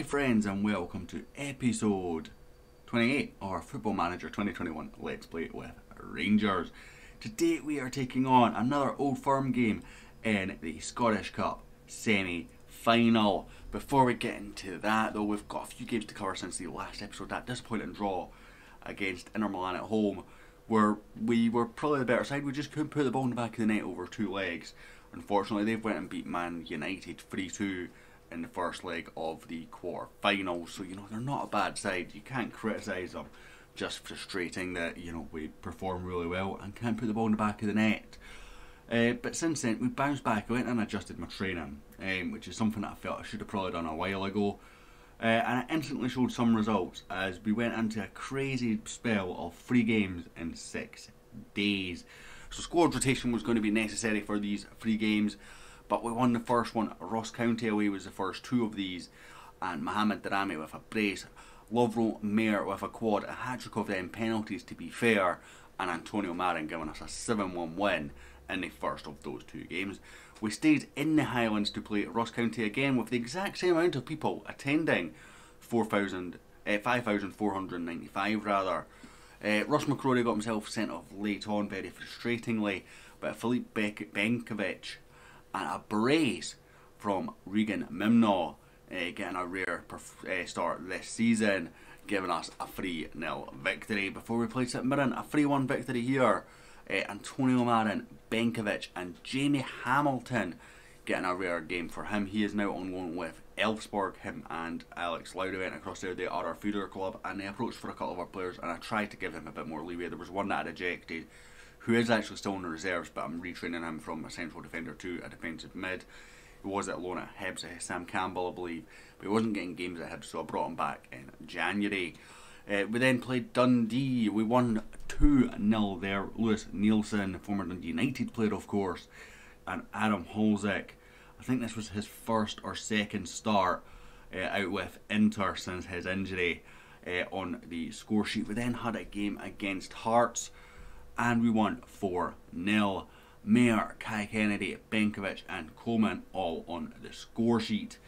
friends and welcome to episode 28 of Football Manager 2021 Let's Play with Rangers. Today we are taking on another Old Firm game in the Scottish Cup semi-final. Before we get into that though, we've got a few games to cover since the last episode. That disappointing draw against Inter Milan at home, where we were probably the better side. We just couldn't put the ball in the back of the net over two legs. Unfortunately, they've went and beat Man United 3-2 in the first leg of the quarter-finals. So, they're not a bad side. You can't criticise them. Just frustrating that, we perform really well and can't put the ball in the back of the net. But since then, we bounced back. I went and adjusted my training, which is something that I felt I should have probably done a while ago. And it instantly showed some results as we went into a crazy spell of 3 games in 6 days. So squad rotation was going to be necessary for these 3 games, but we won the first one. Ross County away was the first 2 of these, and Mohamed Daramy with a brace, Lovro Mayer with a quad, a hat-trick of them penalties to be fair, and Antonio Marin giving us a 7-1 win in the first of those 2 games. We stayed in the Highlands to play Ross County again with the exact same amount of people attending, 5,495 rather. Ross McCrory got himself sent off late on, very frustratingly, but Filip Benkovic and a brace from Regan Mimnaugh getting a rare start this season, giving us a 3-0 victory. Before we played St Mirren, a 3-1 victory here. Antonio Marin, Benkovic and Jamie Hamilton getting a rare game for him. He is now on loan with Elfsborg. Him and Alex Lauda went across there. They are our feeder club, and they approached for a couple of our players, and I tried to give him a bit more leeway. There was one that I rejected, who is actually still in the reserves, but I'm retraining him from a central defender to a defensive mid. He was at loan at Hibs, Sam Campbell I believe, but he wasn't getting games at Hibs, so I brought him back in January. We then played Dundee. We won 2-0 there. Lewis Nielsen, former Dundee United player of course, and Adam Holzik. I think this was his first or second start out with Inter since his injury on the score sheet. We then had a game against Hearts and we won 4-0. Mayer, Kai Kennedy, Benkovic and Coleman all on the score sheet.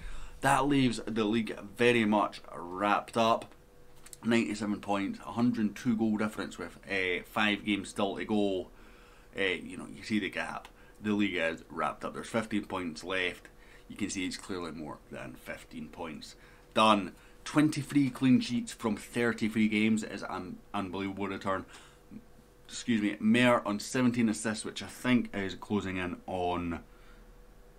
That leaves the league very much wrapped up. 97 points, 102 goal difference with 5 games still to go. You see the gap. The league is wrapped up. There's 15 points left. You can see it's clearly more than 15 points done. 23 clean sheets from 33 games is an unbelievable return. Mayer on 17 assists, which I think is closing in on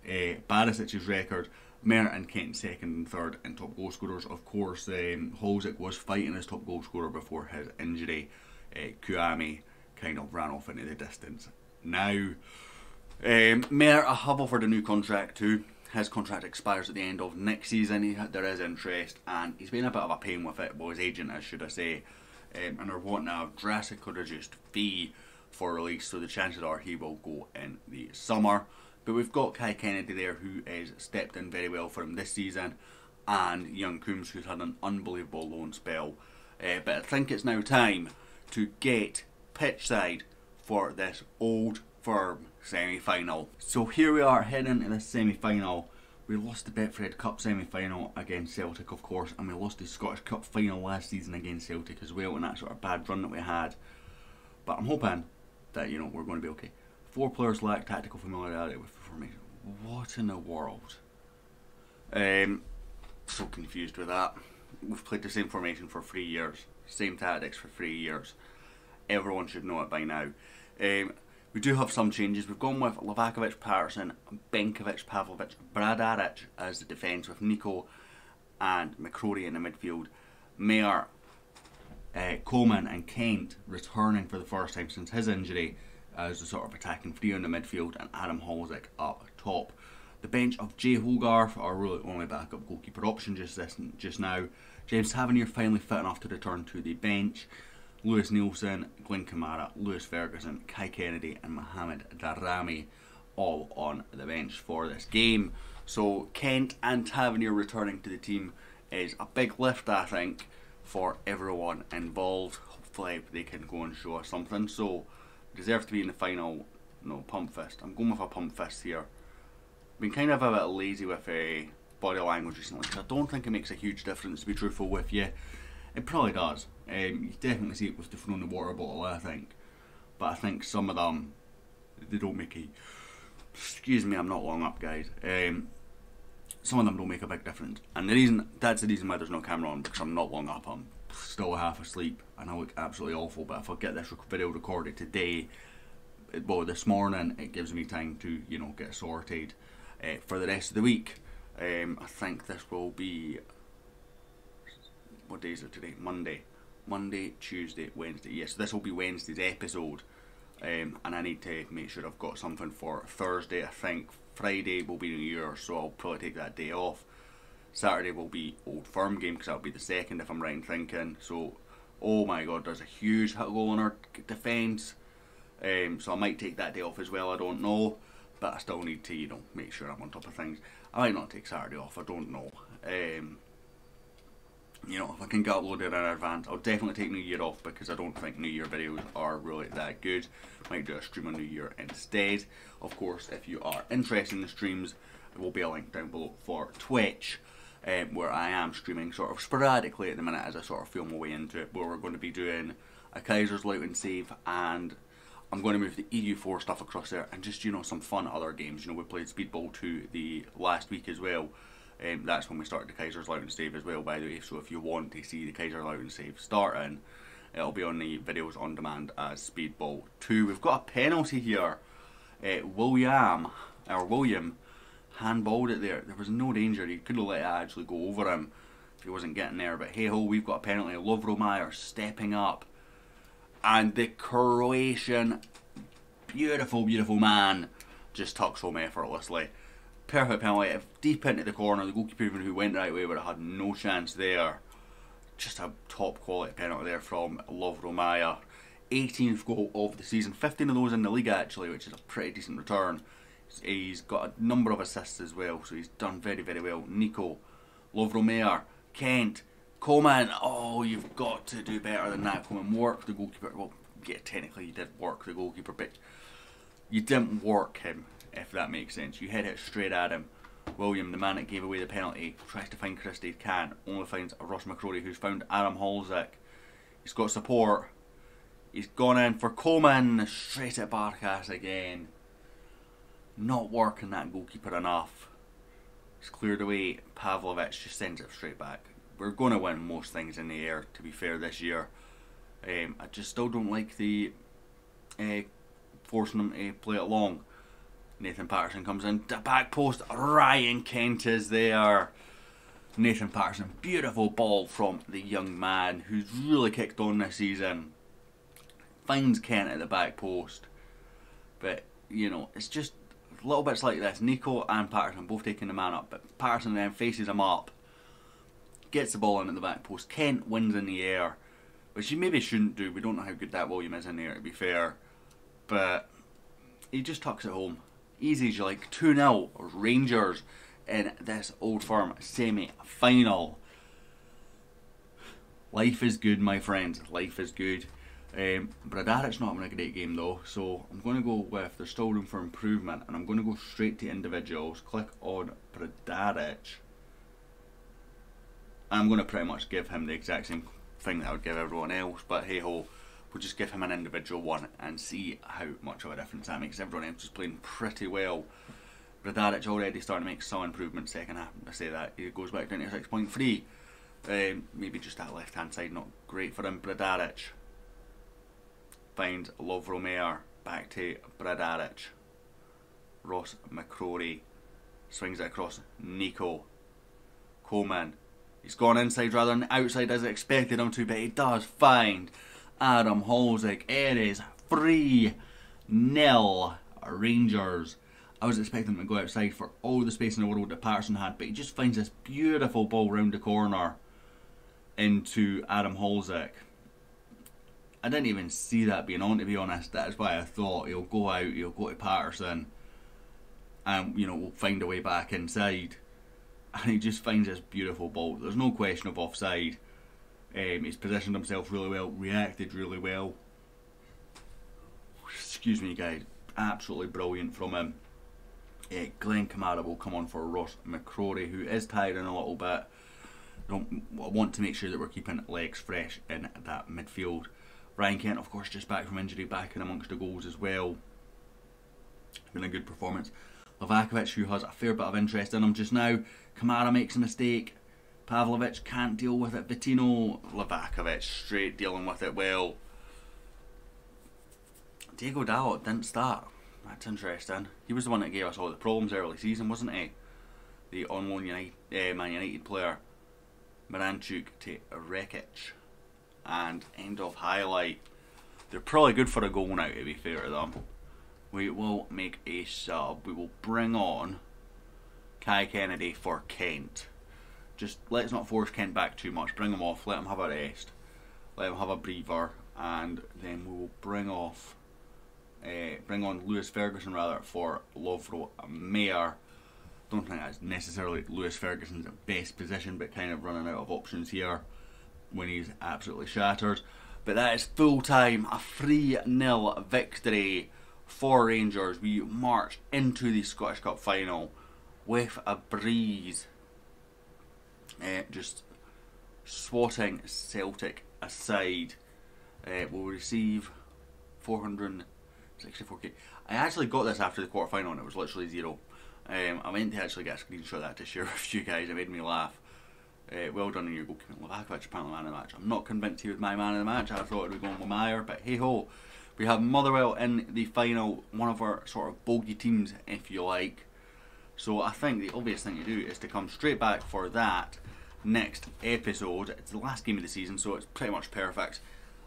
Barisic's record. Mayer and Kent second and third in top goal scorers. Of course, Holzik was fighting as top goal scorer before his injury. Kouame kind of ran off into the distance now. Mayer a hubble for the new contract too. His contract expires at the end of next season. There is interest, and he's been a bit of a pain with it. Well, his agent is, should I say, and they're wanting a drastically reduced fee for release, so the chances are he will go in the summer. But we've got Kai Kennedy there, who has stepped in very well for him this season, and young Coombs, who's had an unbelievable loan spell. But I think it's now time to get pitch side for this Old Firm semi-final. So here we are heading into this semi-final. We lost the Betfred Cup semi-final against Celtic of course, and we lost the Scottish Cup final last season against Celtic as well in that sort of bad run that we had. But I'm hoping that we're going to be okay. 4 players lack tactical familiarity with the formation. What in the world? So confused with that. We've played the same formation for 3 years, same tactics for 3 years. Everyone should know it by now. We do have some changes. We've gone with Livakovic, Patterson, Benkovic, Pavlovic, Bradaric as the defence, with Nico and McCrory in the midfield. Mayer, Coleman and Kent returning for the first time since his injury as the sort of attacking 3 in the midfield, and Adam Holzik up top. The bench of Jay Hogarth, our really only backup goalkeeper option just now. James Tavernier finally fit enough to return to the bench. Lewis Nielsen, Glenn Kamara, Lewis Ferguson, Kai Kennedy and Mohamed Daramy all on the bench for this game. So Kent and Tavernier returning to the team is a big lift, I think, for everyone involved. Hopefully they can go and show us something. So deserve to be in the final. No, pump fist. I'm going with a pump fist here. Been kind of a bit lazy with body language recently, because I don't think it makes a huge difference, to be truthful with you. It probably does. You definitely see it with the throwing the water bottle, I think. But I think some of them, they don't make a... Excuse me, I'm not long up, guys. Some of them don't make a big difference. And that's the reason why there's no camera on, because I'm not long up. I'm still half asleep and I look absolutely awful. But if I get this video recorded today, well, this morning, it gives me time to, you know, get sorted for the rest of the week. I think this will be... What day is it today? Monday, Tuesday, Wednesday. Yes, this will be Wednesday's episode. And I need to make sure I've got something for Thursday. I think Friday will be New Year, so I'll probably take that day off. Saturday will be Old Firm game, because that'll be the second if I'm right in thinking. So, oh my god, there's a huge goal in our defence. So I might take that day off as well, I don't know. But I still need to, you know, make sure I'm on top of things. I might not take Saturday off, I don't know. You know, if I can get uploaded in advance, I'll definitely take New Year off, because I don't think New Year videos are really that good. Might do a stream on New Year instead. Of course, if you are interested in the streams, there will be a link down below for Twitch, where I am streaming sort of sporadically at the minute as I sort of feel my way into it, where we're going to be doing a Kaiserslautern save, and I'm going to move the EU4 stuff across there, and just, you know, some fun other games. You know, we played Speedball 2 the last week as well. That's when we started the Kaiserslautern save as well, by the way. So if you want to see the Kaiserslautern save starting, it'll be on the videos on demand as Speedball 2. We've got a penalty here. William handballed it there. There was no danger. He could have let it actually go over him if he wasn't getting there. But hey ho, we've got a penalty. Lovromayer stepping up. And the Croatian, beautiful, beautiful man, just tucks home effortlessly. Perfect penalty, deep into the corner. The goalkeeper, even who went the right way, would have had no chance there. Just a top quality penalty there from Lovromayer. 18th goal of the season, 15 of those in the league actually, which is a pretty decent return. He's got a number of assists as well, so he's done very, very well. Nico, Lovromayer, Kent, Coman. Oh, you've got to do better than that, Coman. Work the goalkeeper. Well, yeah, technically you did work the goalkeeper, but you didn't work him, if that makes sense. You hit it straight at him. William, the man that gave away the penalty, tries to find Christie, can't. Only finds Ross McCrory, who's found Adam Halzik. He's got support. He's gone in for Coman, straight at Barkas again. Not working that goalkeeper enough. It's cleared away. Pavlovic just sends it straight back. We're going to win most things in the air, to be fair, this year. I just still don't like the forcing them to play it long. Nathan Patterson comes in, the back post, Ryan Kent is there. Nathan Patterson, beautiful ball from the young man who's really kicked on this season. Finds Kent at the back post. But, you know, it's just little bits like this. Nico and Patterson both taking the man up, but Patterson then faces him up. Gets the ball in at the back post. Kent wins in the air, which he maybe shouldn't do. We don't know how good that William is in the air, to be fair. But he just tucks it home. Easy as you like. 2-0 Rangers in this Old Firm semi-final. Life is good, my friends. Life is good. Bradaric's not having a great game though, so I'm going to go with there's still room for improvement, and I'm going to go straight to individuals. Click on Bradaric. I'm going to pretty much give him the exact same thing that I would give everyone else, but hey ho, we'll just give him an individual one and see how much of a difference that makes. Everyone else is playing pretty well. Bradaric already starting to make some improvement second half. I say that, he goes back down to 6.3. Maybe just that left hand side not great for him. Bradaric finds Lovromayer, back to Bradaric. Ross McCrory swings it across. Nico. Coman. He's gone inside rather than outside as I expected him to, but he does find Adam Halzik. It is 3-0 Rangers. I was expecting him to go outside for all the space in the world that Patterson had, but he just finds this beautiful ball round the corner into Adam Halzik. I didn't even see that being on, to be honest. That's why I thought he'll go out, he'll go to Patterson, and, you know, we'll find a way back inside. And he just finds this beautiful ball. There's no question of offside. He's positioned himself really well, reacted really well. Excuse me, guys. Absolutely brilliant from him. Glenn Kamara will come on for Ross McCrory, who is tiring a little bit. I want to make sure that we're keeping legs fresh in that midfield. Ryan Kent, of course, just back from injury, back in amongst the goals as well. Been a good performance. Livakovic, who has a fair bit of interest in him just now. Kamara makes a mistake. Pavlovic can't deal with it. Vitino, Livakovic straight dealing with it well. Diego Dalot didn't start. That's interesting. He was the one that gave us all the problems early season, wasn't he? The on loan Man United player. Miranchuk to Rekic. And end of highlight. They're probably good for a goal now, to be fair to them. We will make a sub. We will bring on Kai Kennedy for Kent. Just let's not force Kent back too much. Bring him off. Let him have a rest. Let him have a breather. And then we will bring on Lewis Ferguson rather for Lovro Mayer. Don't think that's necessarily Lewis Ferguson's best position, but kind of running out of options here when he's absolutely shattered. But that is full time. A 3-0 victory for Rangers. We march into the Scottish Cup final with a breeze. Just swatting Celtic aside. We'll receive 464k. I actually got this after the quarter final and it was literally 0. I meant to actually get a screenshot of that to share with you guys. It made me laugh. Well done on your goalkeeping. Livakovic apparently man of the match. I'm not convinced he was my man of the match. I thought it would be going with Meyer, but hey ho. We have Motherwell in the final, one of our sort of bogey teams, if you like. So I think the obvious thing to do is to come straight back for that next episode. It's the last game of the season, so it's pretty much perfect.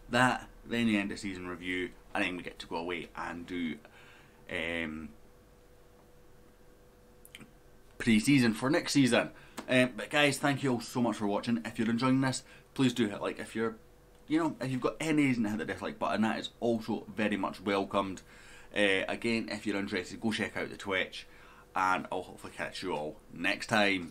That, then the end of season review, and then we get to go away and do pre-season for next season. But guys, thank you all so much for watching. If you're enjoying this, please do hit like. If you're, if you've got any reason to hit the dislike button, that is also very much welcomed. Again, if you're interested, go check out the Twitch, and I'll hopefully catch you all next time.